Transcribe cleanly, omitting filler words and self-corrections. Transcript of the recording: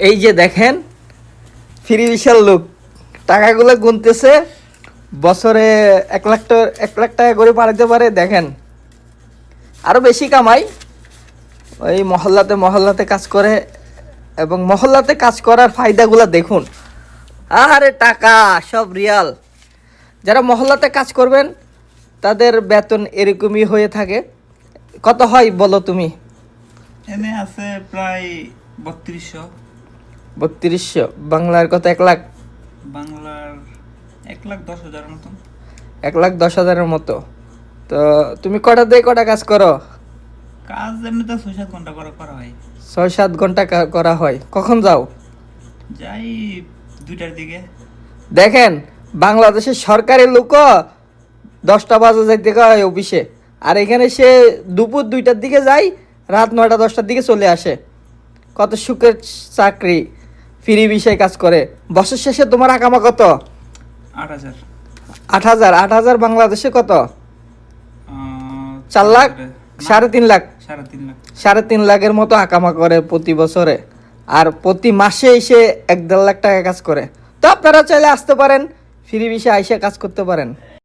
এই যে দেখেন ফ্রি বিশাল লোক টাকাগুলো গুনতেছে, বছরে 1 লাখ টাকা করে পাঠাতে পারে। দেখেন আরো বেশি কামাই, ওই মহল্লাতে মহল্লাতে কাজ করে, এবং মহল্লাতে কাজ করার ফায়দাগুলো দেখুন। আরে টাকা সব রিয়াল। যারা মহল্লাতে কাজ করবেন তাদের বেতন এরকমই হয়ে থাকে। কত হয় বলো তুমি? এনে আছে প্রায় 3200। 3200 বাংলার কত? 1 লাখ? বাংলার 1,10,000 মতন। 1,10,000-এর মতো। তো তুমি কটা দিয়ে কটা কাজ করো? কাজ এমনিতে 6-7 ঘন্টা করে করা হয়। 6-7 ঘন্টা করা হয়। কখন যাও? যাই 2টার দিকে। দেখেন বাংলাদেশের সরকারি লোকও 10টা বাজে যাইতে হয় অফিসে, আর এখানে সে দুপুর 2টার দিকে যায়, রাত 9টা-10টার দিকে চলে আসে। কত সুখের চাকরি, ফ্রি বিষয়ে কাজ করে। বছর শেষে তোমার আকামা কত? 8,000। 8,000? 8,000 বাংলাদেশে কত? 4 লাখ? না, 3.5 লাখ? 3.5 লাখ। 3.5 লাখের মতো আকামা করে প্রতি বছরে, আর প্রতি মাসে এসে 1-1.5 লাখ টাকা কাজ করে। তো আপনারা চাইলে আসতে পারেন, ফ্রি বিষয়ে আইসা কাজ করতে পারেন।